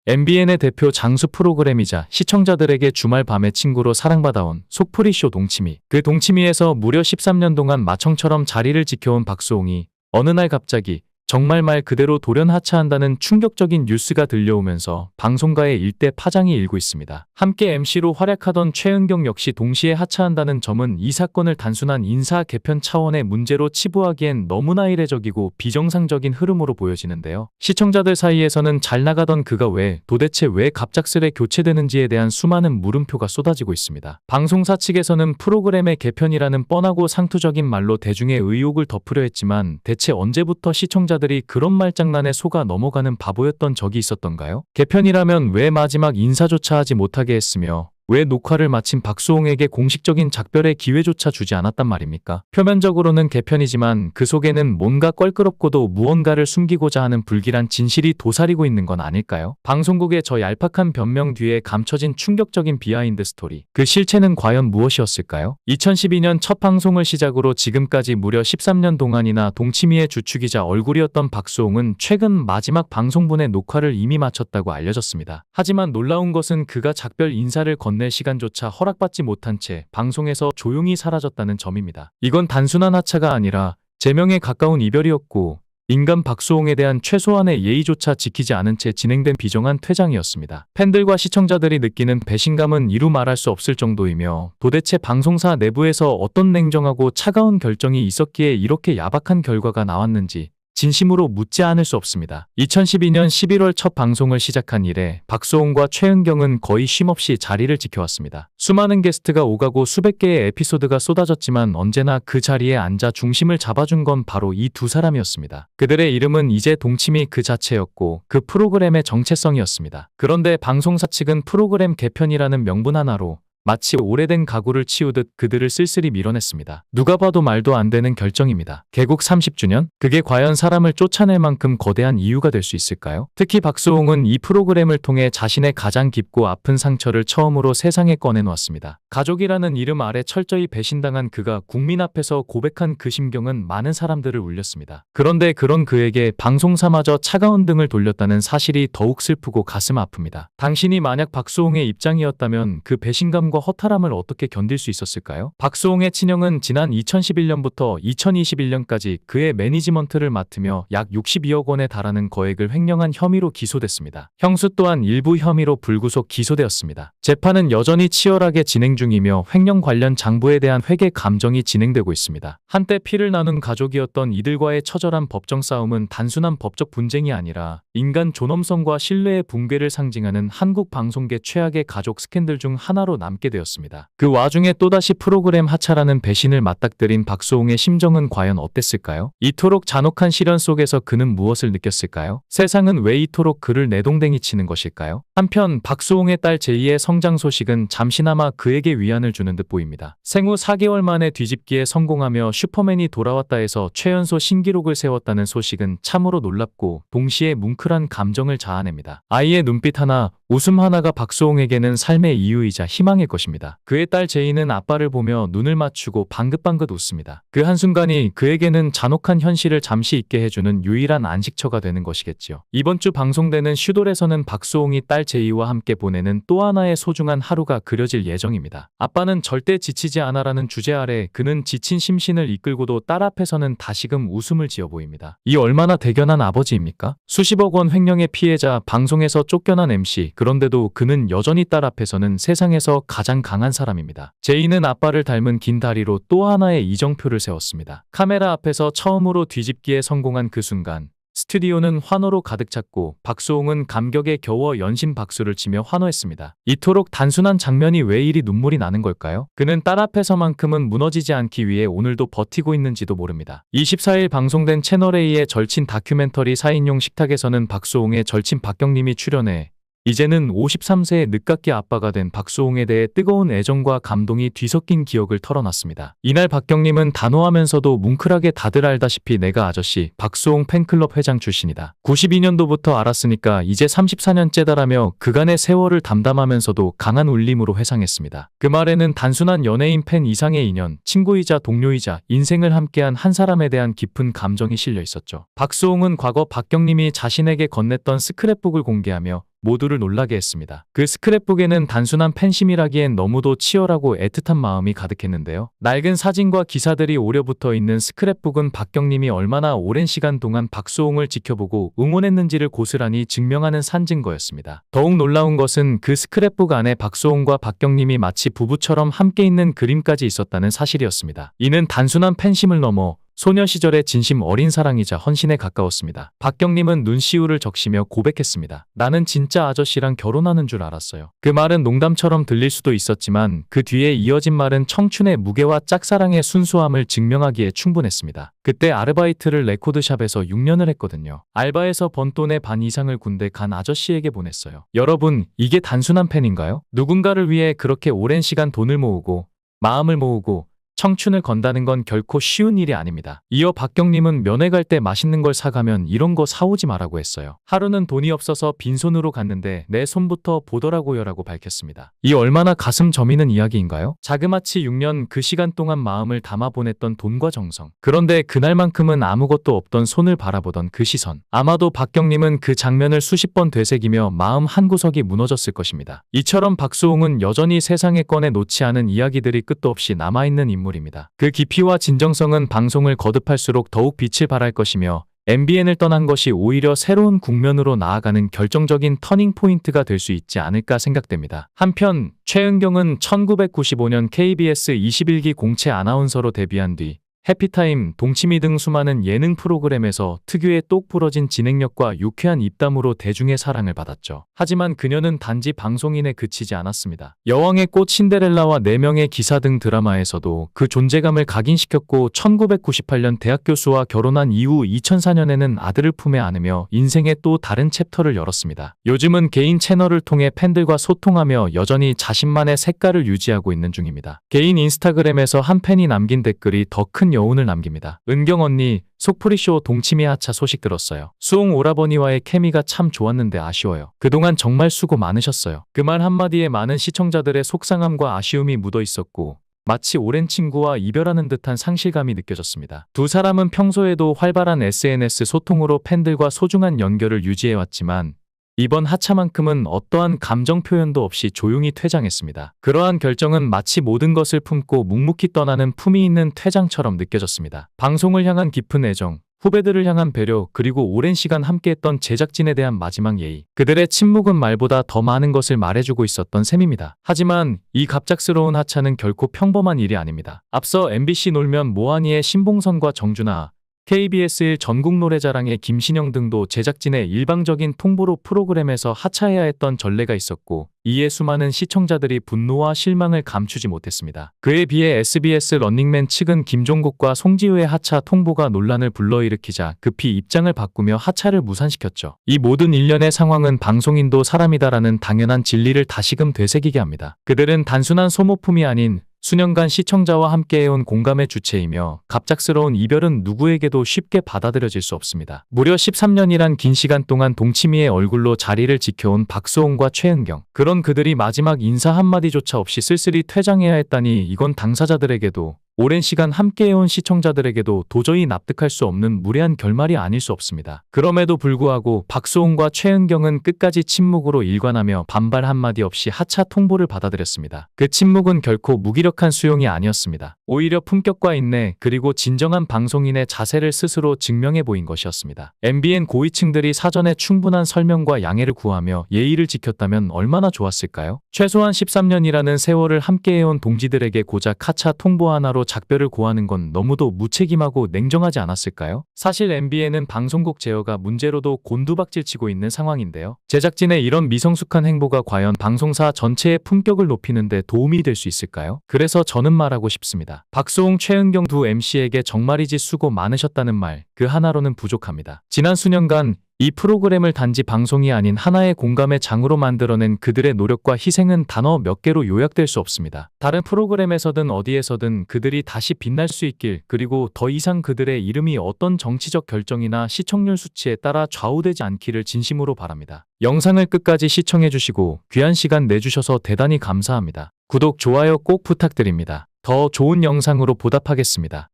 MBN의 대표 장수 프로그램이자 시청자들에게 주말 밤의 친구로 사랑받아온 속풀이쇼 동치미. 그 동치미에서 무려 13년 동안 마청처럼 자리를 지켜온 박수홍이 어느 날 갑자기 정말 말 그대로 돌연 하차한다는 충격적인 뉴스가 들려오면서 방송가의 일대 파장이 일고 있습니다. 함께 MC로 활약하던 최은경 역시 동시에 하차한다는 점은 이 사건을 단순한 인사 개편 차원의 문제로 치부하기엔 너무나 이례적이고 비정상적인 흐름으로 보여지는데요. 시청자들 사이에서는 잘 나가던 그가 도대체 왜 갑작스레 교체되는지에 대한 수많은 물음표가 쏟아지고 있습니다. 방송사 측에서는 프로그램의 개편이라는 뻔하고 상투적인 말로 대중의 의혹을 덮으려 했지만 대체 언제부터 시청자들이 그런 말장난에 속아 넘어가는 바보였던 적이 있었던가요? 개편이라면 왜 마지막 인사조차 하지 못하게 했으며 왜 녹화를 마친 박수홍에게 공식적인 작별의 기회조차 주지 않았단 말입니까? 표면적으로는 개편이지만 그 속에는 뭔가 껄끄럽고도 무언가를 숨기고자 하는 불길한 진실이 도사리고 있는 건 아닐까요? 방송국의 저 얄팍한 변명 뒤에 감춰진 충격적인 비하인드 스토리. 그 실체는 과연 무엇이었을까요? 2012년 첫 방송을 시작으로 지금까지 무려 13년 동안이나 동치미의 주축이자 얼굴이었던 박수홍은 최근 마지막 방송분의 녹화를 이미 마쳤다고 알려졌습니다. 하지만 놀라운 것은 그가 작별 인사를 건넬 시간조차 허락받지 못한 채 방송에서 조용히 사라졌다는 점입니다. 이건 단순한 하차가 아니라 제명에 가까운 이별이었고 인간 박수홍에 대한 최소한의 예의조차 지키지 않은 채 진행된 비정한 퇴장이었습니다. 팬들과 시청자들이 느끼는 배신감은 이루 말할 수 없을 정도이며 도대체 방송사 내부에서 어떤 냉정하고 차가운 결정이 있었기에 이렇게 야박한 결과가 나왔는지 진심으로 묻지 않을 수 없습니다. 2012년 11월 첫 방송을 시작한 이래 박수홍과 최은경은 거의 쉼없이 자리를 지켜왔습니다. 수많은 게스트가 오가고 수백 개의 에피소드가 쏟아졌지만 언제나 그 자리에 앉아 중심을 잡아준 건 바로 이 두 사람이었습니다. 그들의 이름은 이제 동치미 그 자체였고 그 프로그램의 정체성이었습니다. 그런데 방송사 측은 프로그램 개편이라는 명분 하나로 마치 오래된 가구를 치우듯 그들을 쓸쓸히 밀어냈습니다. 누가 봐도 말도 안 되는 결정입니다. 개국 30주년? 그게 과연 사람을 쫓아낼 만큼 거대한 이유가 될 수 있을까요? 특히 박수홍은 이 프로그램을 통해 자신의 가장 깊고 아픈 상처를 처음으로 세상에 꺼내놓았습니다. 가족이라는 이름 아래 철저히 배신당한 그가 국민 앞에서 고백한 그 심경은 많은 사람들을 울렸습니다. 그런데 그런 그에게 방송사마저 차가운 등을 돌렸다는 사실이 더욱 슬프고 가슴 아픕니다. 당신이 만약 박수홍의 입장이었다면 그 배신감과 허탈함을 어떻게 견딜 수 있었을까요? 박수홍의 친형은 지난 2011년부터 2021년까지 그의 매니지먼트를 맡으며 약 62억 원에 달하는 거액을 횡령한 혐의로 기소됐습니다. 형수 또한 일부 혐의로 불구속 기소되었습니다. 재판은 여전히 치열하게 진행 중이며 횡령 관련 장부에 대한 회계 감정이 진행되고 있습니다. 한때 피를 나눈 가족이었던 이들과의 처절한 법정 싸움은 단순한 법적 분쟁이 아니라 인간 존엄성과 신뢰의 붕괴를 상징하는 한국 방송계 최악의 가족 스캔들 중 하나로 남게 되었습니다. 그 와중에 또다시 프로그램 하차라는 배신을 맞닥뜨린 박수홍의 심정은 과연 어땠을까요? 이토록 잔혹한 시련 속에서 그는 무엇을 느꼈을까요? 세상은 왜 이토록 그를 내동댕이 치는 것일까요? 한편 박수홍의 딸 제이의 성장 소식은 잠시나마 그에게 위안을 주는 듯 보입니다. 생후 4개월 만에 뒤집기에 성공하며 슈퍼맨이 돌아왔다 해서 최연소 신기록을 세웠다는 소식은 참으로 놀랍고 동시에 뭉클한 감정을 자아냅니다. 아이의 눈빛 하나, 웃음 하나가 박수홍에게는 삶의 이유이자 희망일 것입니다. 그의 딸 제이는 아빠를 보며 눈을 맞추고 방긋방긋 웃습니다. 그 한순간이 그에게는 잔혹한 현실을 잠시 잊게 해주는 유일한 안식처가 되는 것이겠지요. 이번 주 방송되는 슈돌에서는 박수홍이 딸 제이와 함께 보내는 또 하나의 소중한 하루가 그려질 예정입니다. 아빠는 절대 지치지 않아라는 주제 아래 그는 지친 심신을 이끌고도 딸 앞에서는 다시금 웃음을 지어 보입니다. 이 얼마나 대견한 아버지입니까? 수십억 원 횡령의 피해자, 방송에서 쫓겨난 MC, 그런데도 그는 여전히 딸 앞에서는 세상에서 가장 강한 사람입니다. 제이는 아빠를 닮은 긴 다리로 또 하나의 이정표를 세웠습니다. 카메라 앞에서 처음으로 뒤집기에 성공한 그 순간 스튜디오는 환호로 가득 찼고 박수홍은 감격에 겨워 연신 박수를 치며 환호했습니다. 이토록 단순한 장면이 왜 이리 눈물이 나는 걸까요? 그는 딸 앞에서만큼은 무너지지 않기 위해 오늘도 버티고 있는지도 모릅니다. 24일 방송된 채널A의 절친 다큐멘터리 4인용 식탁에서는 박수홍의 절친 박경림이 출연해 이제는 53세의 늦깎이 아빠가 된 박수홍에 대해 뜨거운 애정과 감동이 뒤섞인 기억을 털어놨습니다. 이날 박경림은 단호하면서도 뭉클하게 다들 알다시피 내가 아저씨 박수홍 팬클럽 회장 출신이다. 92년도부터 알았으니까 이제 34년째다라며 그간의 세월을 담담하면서도 강한 울림으로 회상했습니다. 그 말에는 단순한 연예인 팬 이상의 인연, 친구이자 동료이자 인생을 함께한 한 사람에 대한 깊은 감정이 실려 있었죠. 박수홍은 과거 박경림이 자신에게 건넸던 스크랩북을 공개하며 모두를 놀라게 했습니다. 그 스크랩북에는 단순한 팬심이라기엔 너무도 치열하고 애틋한 마음이 가득했는데요. 낡은 사진과 기사들이 오려붙어 있는 스크랩북은 박경님이 얼마나 오랜 시간 동안 박수홍을 지켜보고 응원했는지를 고스란히 증명하는 산증거였습니다. 더욱 놀라운 것은 그 스크랩북 안에 박수홍과 박경님이 마치 부부처럼 함께 있는 그림까지 있었다는 사실이었습니다. 이는 단순한 팬심을 넘어 소녀 시절의 진심 어린 사랑이자 헌신에 가까웠습니다. 박경님은 눈시울을 적시며 고백했습니다. 나는 진짜 아저씨랑 결혼하는 줄 알았어요. 그 말은 농담처럼 들릴 수도 있었지만 그 뒤에 이어진 말은 청춘의 무게와 짝사랑의 순수함을 증명하기에 충분했습니다. 그때 아르바이트를 레코드샵에서 6년을 했거든요. 알바에서 번 돈의 반 이상을 군대 간 아저씨에게 보냈어요. 여러분, 이게 단순한 팬인가요? 누군가를 위해 그렇게 오랜 시간 돈을 모으고 마음을 모으고 청춘을 건다는 건 결코 쉬운 일이 아닙니다. 이어 박경님은 면회 갈 때 맛있는 걸 사가면 이런 거 사오지 말라고 했어요. 하루는 돈이 없어서 빈손으로 갔는데 내 손부터 보더라고요 라고 밝혔습니다. 이 얼마나 가슴 저미는 이야기인가요? 자그마치 6년 그 시간 동안 마음을 담아 보냈던 돈과 정성. 그런데 그날만큼은 아무것도 없던 손을 바라보던 그 시선. 아마도 박경님은 그 장면을 수십 번 되새기며 마음 한구석이 무너졌을 것입니다. 이처럼 박수홍은 여전히 세상에 꺼내 놓지 않은 이야기들이 끝도 없이 남아있는 인물 입니다. 그 깊이와 진정성은 방송을 거듭할수록 더욱 빛을 발할 것이며 MBN을 떠난 것이 오히려 새로운 국면으로 나아가는 결정적인 터닝포인트가 될 수 있지 않을까 생각됩니다. 한편 최은경은 1995년 KBS 21기 공채 아나운서로 데뷔한 뒤 해피타임, 동치미 등 수많은 예능 프로그램에서 특유의 똑 부러진 진행력과 유쾌한 입담으로 대중의 사랑을 받았죠. 하지만 그녀는 단지 방송인에 그치지 않았습니다. 여왕의 꽃, 신데렐라와 4명의 기사 등 드라마에서도 그 존재감을 각인시켰고 1998년 대학 교수와 결혼한 이후 2004년에는 아들을 품에 안으며 인생의 또 다른 챕터를 열었습니다. 요즘은 개인 채널을 통해 팬들과 소통하며 여전히 자신만의 색깔을 유지하고 있는 중입니다. 개인 인스타그램에서 한 팬이 남긴 댓글이 더 큰 여운을 남깁니다. 은경 언니, 속풀이쇼 동치미 하차 소식 들었어요. 수홍 오라버니와의 케미가 참 좋았는데 아쉬워요. 그동안 정말 수고 많으셨어요. 그 말 한마디에 많은 시청자들의 속상함과 아쉬움이 묻어 있었고 마치 오랜 친구와 이별하는 듯한 상실감이 느껴졌습니다. 두 사람은 평소에도 활발한 SNS 소통으로 팬들과 소중한 연결을 유지해왔지만 이번 하차만큼은 어떠한 감정 표현도 없이 조용히 퇴장했습니다. 그러한 결정은 마치 모든 것을 품고 묵묵히 떠나는 품위 있는 퇴장처럼 느껴졌습니다. 방송을 향한 깊은 애정, 후배들을 향한 배려, 그리고 오랜 시간 함께했던 제작진에 대한 마지막 예의. 그들의 침묵은 말보다 더 많은 것을 말해주고 있었던 셈입니다. 하지만 이 갑작스러운 하차는 결코 평범한 일이 아닙니다. 앞서 MBC 놀면 모하니의 신봉선과 정준하, KBS1 전국노래자랑의 김신영 등도 제작진의 일방적인 통보로 프로그램에서 하차해야 했던 전례가 있었고 이에 수많은 시청자들이 분노와 실망을 감추지 못했습니다. 그에 비해 SBS 런닝맨 측은 김종국과 송지효의 하차 통보가 논란을 불러일으키자 급히 입장을 바꾸며 하차를 무산시켰죠. 이 모든 일련의 상황은 방송인도 사람이다라는 당연한 진리를 다시금 되새기게 합니다. 그들은 단순한 소모품이 아닌 수년간 시청자와 함께해온 공감의 주체이며 갑작스러운 이별은 누구에게도 쉽게 받아들여질 수 없습니다. 무려 13년이란 긴 시간 동안 동치미의 얼굴로 자리를 지켜온 박수홍과 최은경. 그런 그들이 마지막 인사 한마디조차 없이 쓸쓸히 퇴장해야 했다니 이건 당사자들에게도 오랜 시간 함께해온 시청자들에게도 도저히 납득할 수 없는 무례한 결말이 아닐 수 없습니다. 그럼에도 불구하고 박수홍과 최은경은 끝까지 침묵으로 일관하며 반발 한마디 없이 하차 통보를 받아들였습니다. 그 침묵은 결코 무기력한 수용이 아니었습니다. 오히려 품격과 인내 그리고 진정한 방송인의 자세를 스스로 증명해 보인 것이었습니다. MBN 고위층들이 사전에 충분한 설명과 양해를 구하며 예의를 지켰다면 얼마나 좋았을까요? 최소한 13년이라는 세월을 함께해온 동지들에게 고작 하차 통보 하나로 작별을 고하는 건 너무도 무책임하고 냉정하지 않았을까요? 사실 MBN은 방송국 제어가 문제로도 곤두박질치고 있는 상황인데요. 제작진의 이런 미성숙한 행보가 과연 방송사 전체의 품격을 높이는 데 도움이 될 수 있을까요? 그래서 저는 말하고 싶습니다. 박수홍, 최은경 두 MC에게 정말이지 수고 많으셨다는 말, 그 하나로는 부족합니다. 지난 수년간 이 프로그램을 단지 방송이 아닌 하나의 공감의 장으로 만들어낸 그들의 노력과 희생은 단어 몇 개로 요약될 수 없습니다. 다른 프로그램에서든 어디에서든 그들이 다시 빛날 수 있길, 그리고 더 이상 그들의 이름이 어떤 정치적 결정이나 시청률 수치에 따라 좌우되지 않기를 진심으로 바랍니다. 영상을 끝까지 시청해주시고 귀한 시간 내주셔서 대단히 감사합니다. 구독, 좋아요 꼭 부탁드립니다. 더 좋은 영상으로 보답하겠습니다.